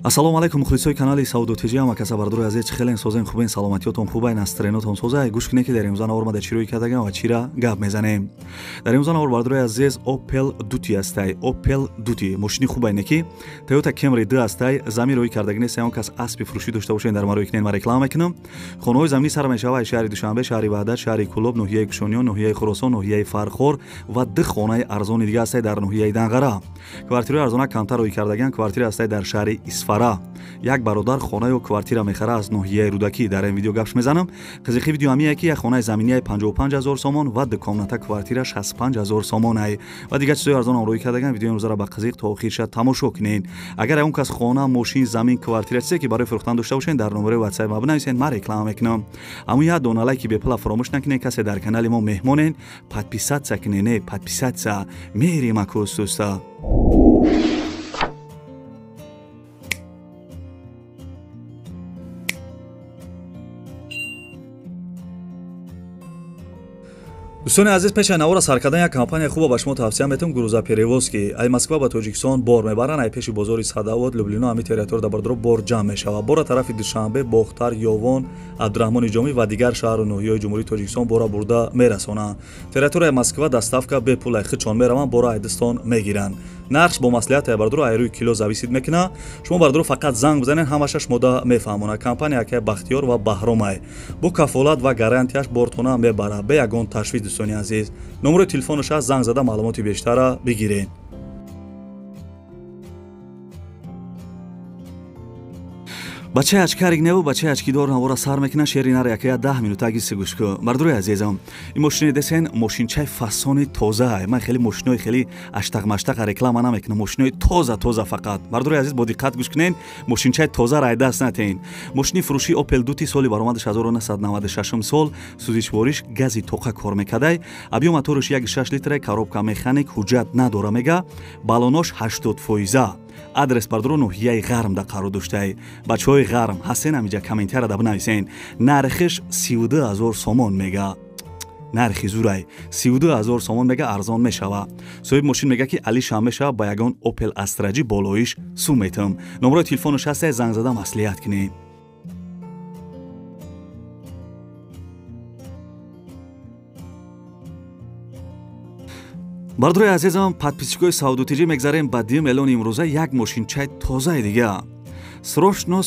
Ассалому алайкум мухлисои канали Саудотиҷи ама касабардури азиз чӣ хелен созен хубен саломатиётон хубай настренотон созай гӯш кине ки дар имрӯза навор ма дар чирои кардагам ва чира гап мезанем. Дар имрӯза навор бардури азиз Opel Duty астай. Opel Duty мошини хубай не ки Toyota Camry 2 астай. Замир рӯи кардагине саён кас аспи фурӯшӣ дошта бошен дар марои кинен ма реклама мекунам. Хонаҳои заминӣ сар мешавад шаҳри Душанбе, шаҳри Ваҳдат, шаҳри Кӯлоб, ноҳияи Кушониён, ноҳияи Хӯросон, ноҳияи Фархор ва ду хонаи арзони дига астай дар ноҳияи Данғара. Квартираи арзона камтар рӯи кардаган квартира астай дар шаҳри Исфара. Як бародар хонаю квартира мехара аз ноҳияи Рудакӣ. Дар ин видео гапш мезанам. Қизиқи видео ҳамие ки як хонаи заминии 55000 сомон ва ду комната квартира 65000 сомон ай. Ва дигар чизои арзон рӯи кардаган видеои имрӯзаро ба қизиқ та охирша тамошо кунед. Агар ягон кас хона, мошин, замин, квартира чизе ки барои фурӯхтан дошта бошен дар номери WhatsApp ма бинависен, ман реклама мекунам. Аммо як дона лайки бепла фаромӯш накунед. Касе дар канали мо меҳмонен, подписаться кунед, подписаться. Мерим акус доста. دوستان عزیز پیش نوار سر کردن یک کمپانی خوب با شما توصیه میتونم گروزا پریوز کی ای مسکو با تاجیکستان بار میبرن ای پیش بازار صداوت لوبلینا همی تریتور در بردرو بار جمع میشه بار طرف دوشنبه باختر یوان عبدالرحمن جامی و دیگر شهر و ناحیه‌های جمهوری تاجیکستان بارا برده میرسونه تریتور مسکو دستافکا به پول خچون میروان بارا ایدستان میگیرن نقش با مصلحت بردرو ایروی کیلو زویسید میکنه شما بردرو فقط زنگ بزنین همشش مده میفهمونه کمپانی که بختیار و بهرام ای با کفالت و گارانتیش بارتونه میبره به یگان تشویق دوستان عزیز نمره تلفنش از زنگ زده معلومات بیشتر بگیرین بچه اچکارگ نو بچه اچکیدار نوارا سر میکنه شیری نره یکی 10 минут агиси гӯш ку мардури азизам ин мошини десен мошинчаи фасони тоза ман хеле мошинои хеле аштақ реклама намекунам мошинои тоза фақат мардури азиз бо диққат гӯш кунен мошинчаи тоза ра даст натеин мошини фурӯши Opel Duty соли баромадаш 1996 сол сӯзишвориш гази тоқа кор мекардай объем моториш 1.6 литр коробка механик ҳуҷҷат надора мега балонош 80% адрес бардро ноҳияи ғарм да қарор доштаи бачаҳои ғарм ҳастен амиҷа комментария да бинависен нархиш 32000 сомон мега нархи зурай 32000 сомон мега арзон мешава соҳиб мошин мега ки али шамеша ба ягон Opel Astra болоиш су метам номерои телефонаш ҳаст занг зада маслиҳат кунед бардури азизам подписчикои Саудотиҷи мегзарем ба дим эълони имрӯза як мошинчаи тозаи дига срочно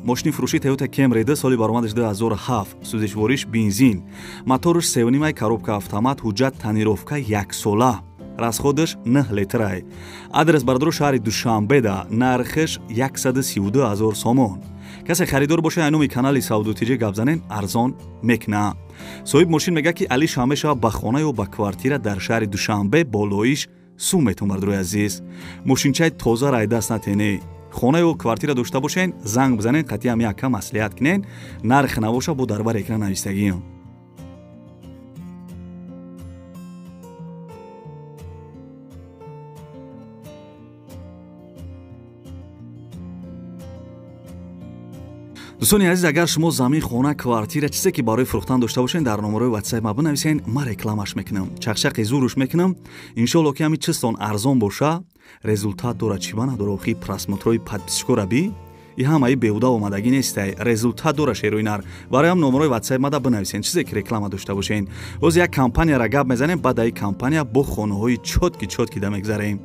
мошини фурӯши Toyota Camry 2 соли баромадаш 2007 сӯзишвориш бензин моториш 3.5 коробка автомат ҳуҷҷат танировка 1 сола расходиш 9 литр адрес бардро шаҳри Душанбе да нархиш 132000 сомон касе харидор боша айноми канали Саудотиҷи гап занен арзон мекна соҳиб мошин мега ки али шамеша ба хона ё ба квартира дар шаҳри Душанбе болоиш су метон мардури азиз мошинчаи тоза рай даст натене хона ё квартира дошта бошен занг бизанен қатъиам якка маслиҳат кунен нарх навоша бо дар бар экран навистагиам دوستانی عزیز اگر شما زمین خانه کвартира چیزی که برای فروختن داشته باشین در نمره واتساپ ما بنویسین ما رکلامش میکنم چقچق زورش میکنم ان شاء الله که همین چیزتون ارزان باشه результат дорад чиба надора охи просмотрои подписчикора би и ҳамаи беҳуда омадагӣ нестай результат дора шеруинар бароям номерои ватсап мада бинависен чизе ки реклама дошта бошен боз як компанияра гап мезанем баъд аи компания бо хонаҳои чотки да мегзарем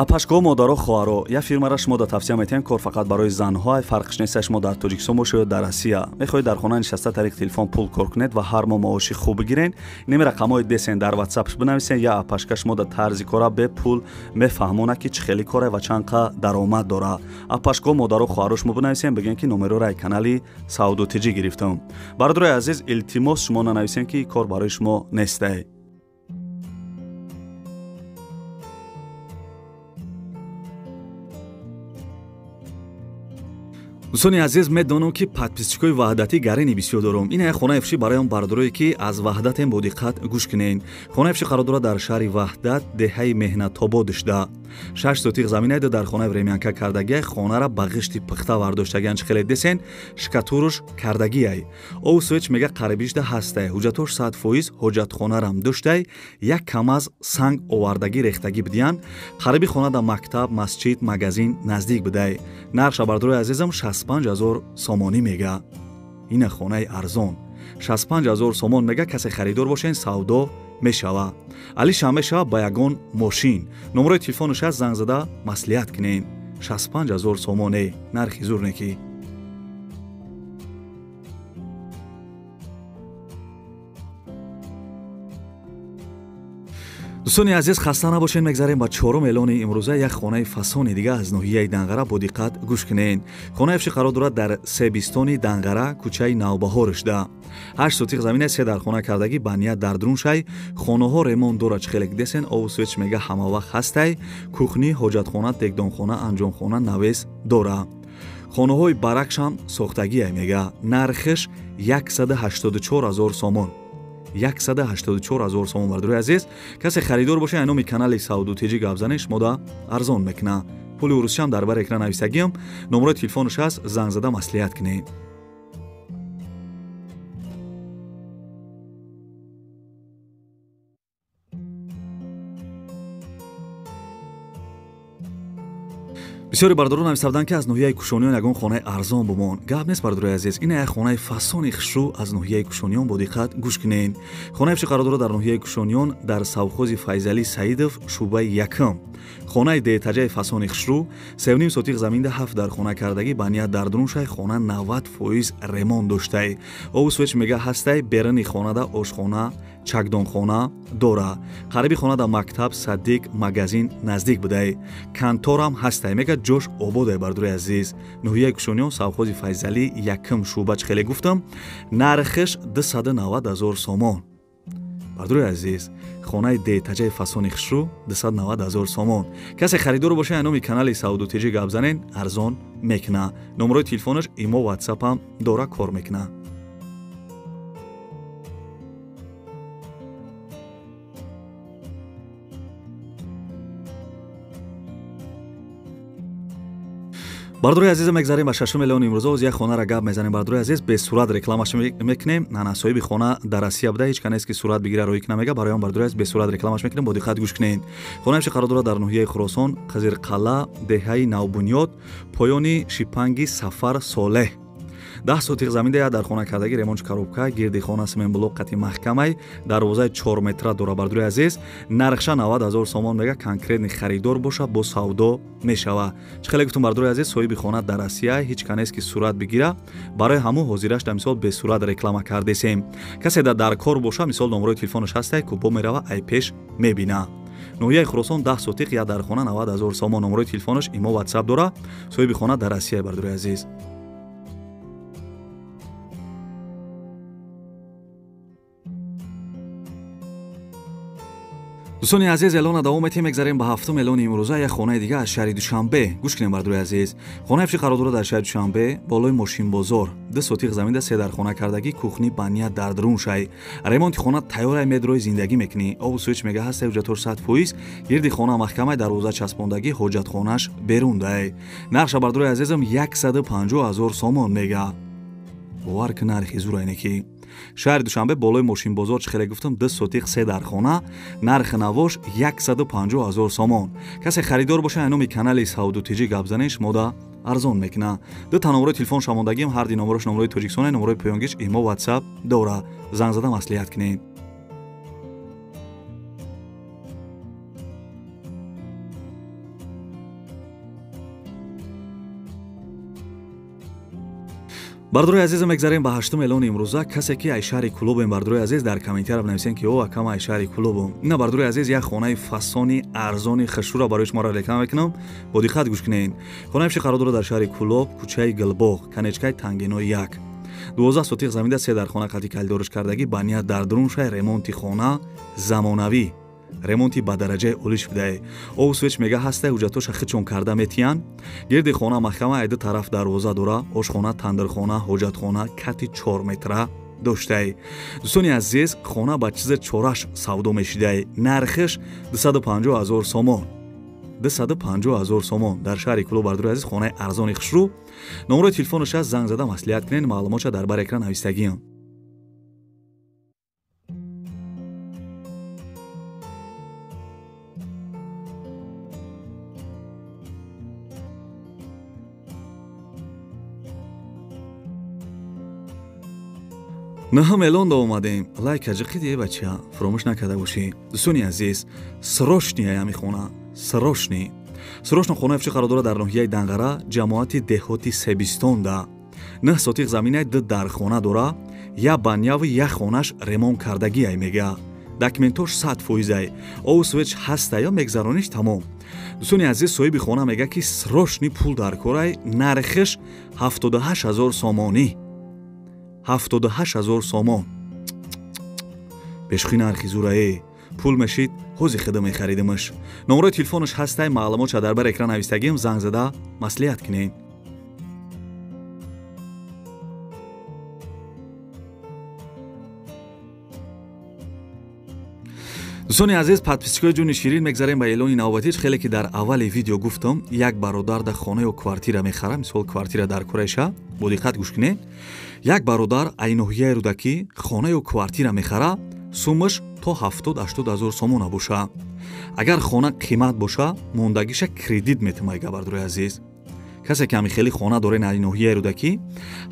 апашкоҳо модаро хоҳаро як фирмара шумо да тавсия метаҳем кор фақат барои занҳо фарқиш неста шумо дар тоҷикистон бошед ё дар россия мехоҳед дар хона нишаста тариқи телефон пул кор кунед ва ҳар моҳ маоши хуб бигирен ними рақамҳои десен дар ватсапш бинависен я апашка шумо да тарзи кора бе пул мефаҳмона ки чӣ хеле кора ва чанд қа даромад дора апашкоҳо модаро хоҳаро шумо бинависен бигӯен ки номерои канали Саудотиҷи гирифтам бародарои азиз илтимос шумо нанависен ки кор барои шумо нестай دوستانی عزیز میدانم که подписчикои ваҳдатӣ гарини бисёр дорам ин як хонаи фурӯшӣ бароям бардорое ки аз ваҳдатем бо диққат гӯш кунед хонаи фурӯшӣ қарор дорад дар шаҳри ваҳдат деҳаи меҳнатободишда 6 сотиқ заминаи дар хонаи времянка кардагиай хонара ба ғишти пухта вардоштагиан чихеле десен шкатуруш кардагиай ов суеч мега қарибишда ҳастай ҳуҷҷатош 100% ҳоҷатхонарам доштай як кам аз санг овардагӣ рехтагӣ бидиян қариби хона да мактаб масҷид магазин наздик бидай нарша бардорои азизам 65 000 сомонӣ мега ина хонаи арзон 65 000 сомон мега касе харидор бошен савдо мешава алиша мешава ба ягон мошин номерои телефонаш аст занг зада маслиҳат кинен 65 000 сомоне нархи зур неки дӯстони азиз хаста набошед мегзарем ба чорум эълони имрӯза як хонаи фасони дига аз ноҳияи Данғара бо диққат гӯш кинен хонаевши қарор дорад дар себистони Данғара кӯчаи Навбаҳоришда 8 сотиқ заминаи 3 дар хона кардагӣ ба ният дар друншай хонаҳо ремонт дорад чихелек десен овусвеч мега ҳамавақт ҳастай кухни ҳоҷатхона текдонхона анҷомхона навес дора хонаҳои баракшам сохтагиай мега нархиш 184 000 сомон 184 000 сомон бардорои азиз касе харидор боша номи канали Сауду Теҷи гап занеш мода арзон мекна пули урусшам дар бар экран нависагиам номерои телефонаш аст занг зада маслиҳат кинед бисёри бардорон намисавданд ки аз ноҳияи кушониён ягон хонаи арзон бумон гап нест бардорои азиз ина як хонаи фасони хушрӯ аз ноҳияи кушониён бо диққат гӯш кинен хонаевши қарор дорад дар ноҳияи кушониён дар савхози Файзалӣ Саидов шӯъбаи якум хонаи деэтаҷаи фасони хушрӯ 3.5 сотиқ заминда 7 дар хона кардагӣ ба ният дар друншай хона 90% ремонт доштай овусвеч мега ҳастай берини хонада ошхона чакдонхона дора қариби хонада мактаб саддик магазин наздик бидай канторам ҳастай мега ҷош ободай бардорои азиз ноҳияи кушониён савхози Файзалӣ якум шӯъба чихеле гуфтам нархиш 290 000 сомон бардорои азиз хонаи деэтаҷаи фасони хушрӯ 290 000 сомон касе харидор боша номи канали Сауду Теҷи гап занен арзон мекна номерои телефонаш имо ватсапам дора кор мекна бардорои азиза мегзарем ба шашум эълони имрӯза оз як хонара гап мезанем бардорои азиз бесурат рекламаш мекунем нана соҳиби хона дар Россия буда ҳеҷ канест ки сурат бигира роик намега бароям бардорои азиз бесурат рекламаш мекунем бо диққат гӯш кинен хонаевши қарор дорад дар ноҳияи Хуросон Қазирқалъа деҳаи навбунёд поёни шипанги Сафар Солеҳ 10 сотиқ заминда дар хона кардагӣ ремонт коробка гирди хона семенблок қати маҳкамай дарвозаи 4 метра дора бардорои азиз нархша 90 000 сомон мега конкретни харидор боша бо савдо мешава чихеле гуфтум бардорои азиз соҳиби хона дар Россия ҳеҷ канест ки сурат бигира барои ҳамун ҳозираш да мисол бесурат реклама кардесем касе да дар кор боша мисол номерои телефонаш ҳастай ку бо мерава ай пеш мебина ноҳияи Хуросон 10 сотиқ я дар хона 90 000 сомон номерои телефонаш имо ватсап дора соҳиби хона дар Россия бардорои азиз дӯстони азиз эълона давом метем мегзарем ба ҳафтум эълони имрӯза як хонаи дига аз шаҳри Душанбе гӯш кинем бардорои азиз хонаевши қарор дорад дар шаҳри Душанбе болои мошинбозор 2 сотиқ заминда 3 дар хона кардагӣ кухни ба ният дар друншай ремонти хона тайёрай медрои зиндагӣ мекунӣ обу суич мега ҳастай ҳуҷҷатош 100% гирди хона маҳкамай дарвоза часпондагӣ ҳоҷатхонаш берун дай нарша бардорои азизам 150 000 сомон мега бовар ки нархи зурай неки шаҳри Душанбе болои мошинбозор чихеле гуфтам 2 сотиқ 3 дар хона нархи навош 150 000 сомон касе харидор боша номи канали Сауду Теҷи гап занеш мода арзон мекна ду та номерои телефон шамондагим ҳар ди номерош номерои тоҷикистона номерои поёнгич имо ватсап дора занг зада маслиҳат кинед бардорои азиз мегзарем ба ҳаштум эълони имрӯза касе ки ай шаҳри Кулубем бардорои азиз дар комментария нависен ки о акама ай шаҳри Кулубум ина бардорои азиз як хонаи фасони арзони хушрӯра барои шуморо реклама мекунам бо диққат гӯш кинен хонаевши қарор дорад дар шаҳри Кулуб кӯчаи Гилбоғ канечкаи тангинои 1 12 сотиқ заминда 3 дар хона қати калидориш кардагӣ ба ният дар друншай ремонти хона замонавӣ ремонти ба дараҷаи олӣ шудае овусвеч мега ҳастай ҳуҷҷатоша хичон карда метиян гирди хона маҳкама айду тараф дарвоза дора ошхона тандирхона ҳоҷатхона кати 4 метра доштай дӯстони азиз хона ба чизи чораш савдо мешудай нархиш 250 000 сомон 250,000 сомон дар шаҳри Кӯло бардурои азиз хонаи арзони хушрӯ. номерои телефоныш аст, занг зада маслиҳат кунед, маълумотша дар бар экран навистагиам. наҳам эълон да омадем. лайка ҷиқидие бача, фаромӯш накарда бошӣ. дӯстони азиз, срошни аями хона, срошни хонаи фучи қарор дорад дар ноҳияи Данғара, ҷамоати деҳоти Себистонда. 9 сотиқ заминаи ду дархона дора, я баняви я хонаш ремон кардагиай мега. документош 100%, овсвеч ҳаста ё мегзарониш тамом. дӯстони азиз, соҳиби хона мега ки срошни пул дар корай, нархиш 78,000 сомонӣ. 78,000 сомон. бешхи нархи зурае. пул мешид, ҳози хида мехаридимаш. номерои телефоныш ҳастай, маълумотша дар бар экран навистагием, занг зада маслиҳат кунед. дӯстони азиз, подписчикои ҷуни ширин, мегзарем ба эълони навбатӣ. хеле ки дар аввали видео гуфтам, як бародар да хонаю квартира мехара, мисол квартира дар Кореша, бо диққат гӯш кунед. як бародар ай ноҳияи рӯдакӣ хонаю квартира мехара, суммаш то 70-80,000 сомона боша. агар хона қимат боша, мондагиша кредит метамай габардурои азиз. касе ки ҳами хели хона дорен ай ноҳияи рӯдакӣ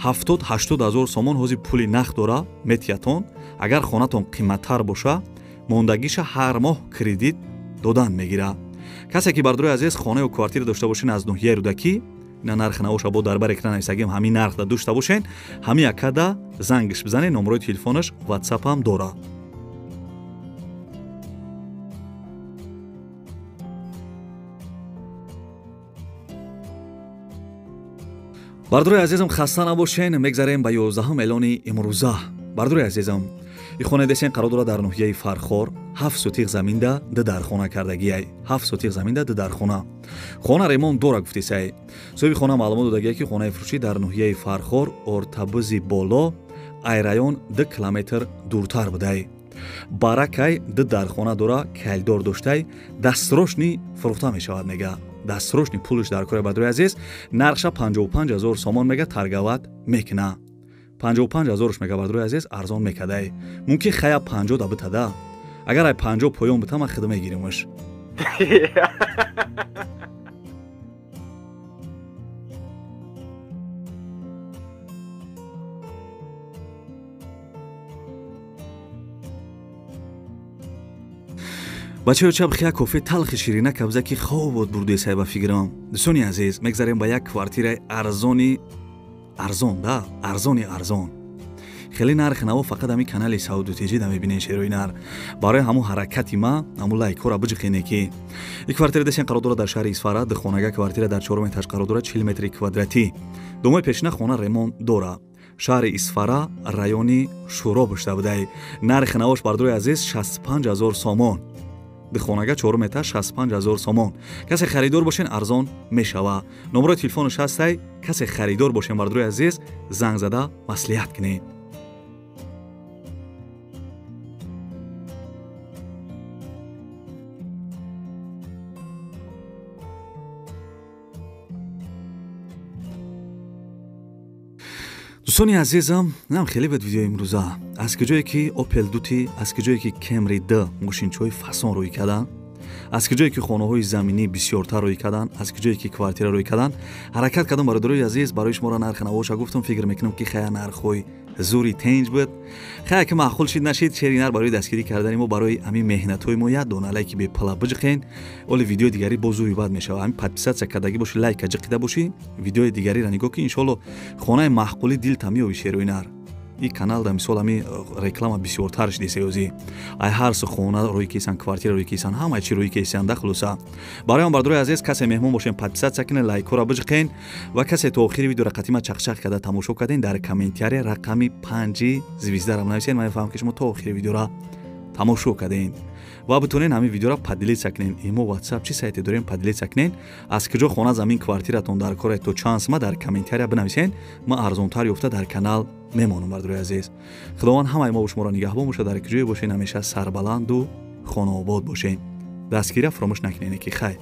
70-80,000 сомон ҳози пули нақд дора метиятон. агар хонатон қиматтар боша, мондагиша ҳар моҳ кредит додан мегира. касе ки бардурои азиз хонаю квартира дошта бошен аз ноҳияи рӯдакӣ, ина нарх навоша бо дар бар экран нависагем, ҳамин нарх да дошта бошен, ҳами якада зангиш бизанед, номерои телефонаш WhatsApp ҳам дора. бардурои азизам, хаста набошен, мегзарем ба 11 эълони имрӯза. бардурои азизам, ин хона десен қарор дорад дар ноҳияи Фархор, 7 сотиқ заминда ду дархона кардагиай. 7 сотиқ заминда ду дархона. хона ремонт дора гуфтисай. соҳиби хона маълумот додагиай ки хонаи фурӯшӣ дар ноҳияи Фархор, Ортабузи боло, ай район 2 километр дуртар будай. баракай ду дархона дора, кайлдор доштай, дастрошни фурӯхта мешавад мега. дастрошни пулш дар кори бардурои азиз, нархша 55,000 сомон мега, таргават мекуна. 55,000 мега бардурои азиз, арзон мекадай. мумкин хая 50 да битада. агар ай 50 поён бита, ман хида мегиримаш. бачаё чаб хия кофе талхи ширина кабза ки хобот бурдесай ба фикрам. дӯстони азиз, мегзарем ба як квартираи арзони арзон. хеле нархи наво фақат ҳами канали Сауду Тиҷи да мебинен шерои нар. барои ҳамун ҳаракати ма, ҳамун лайкора биҷиқене ки ин квартира десен қарор дорад дар шаҳри Исфара, духонага квартира дар 4 этаж қарор дорад, 40 метри квадратӣ. думои пешина хона ремонт дора. шаҳри Исфара, райони Шуро бошта будай. нархи навош бардурои азиз 65,000 сомон. духонага 4 этаж 65,000 сомон. касе харидор бошен, арзон мешава. номерои телефоныш ҳастай, касе харидор бошен бардурои азиз, занг зада маслиҳат кунед. дӯстони азизам, нам хеле бед видеои имрӯза. аз киҷое ки Opel Duty, аз киҷое ки Camry D мошинчаҳои фасон рӯй кардан, аз киҷое ки хонаҳои заминӣ бисёртар рӯй кардан, аз киҷое ки квартира рӯй кардан, ҳаракат кардам бародарои азиз, барои шуморо нархи навоша гуфтам, фикр мекунам ки хая нархҳои зури тенҷ буд. хая ки маъқул шид нашид, чери нар барои дастгирӣ кардани мо, барои ҳамин меҳнатҳои мо як дона лайки бепала биҷиқен. оли видеои дигари бо зури бад мешава. ҳамин подписатсия кардагӣ бошӣ, лайка ҷиқида бошӣ, видеои дигариро нигоҳ ки иншоалло хонаи маъқули дилта меёбӣ шерои нар. ин канал да мисол ҳами реклама бисёртар шуди сеёзӣ. ай ҳар су хона рӯй кисан, квартира рӯй кисан, ҳама чи рӯй кисан да хулоса. барои он бардурои азиз, касе меҳмон бошен, подписатсия кунен, лайкора биҷиқен ва касе то охири видео рақатима чақчақ карда тамошо карден, дар комментария рақами 5 звездаро нависен. ман мефаҳмам ки шумо то охири видеора тамошо карден ва битонен ҳамин видеоро падилитсия кунен. имо WhatsApp чи сайте дорем, падилитсия кунен. аз киҷо хона замин квартиратон дар коре то чанд ма дар комментария бинависен. ман арзонтар ёфта дар канал мемонам бардурои азиз. худованд ҳамаи мо шуморо нигаҳбон бошад, дар киҷое бошен, ҳамеша сарбаланду хонаобод бошен. дастгирия фаромӯш накунед ки хайр.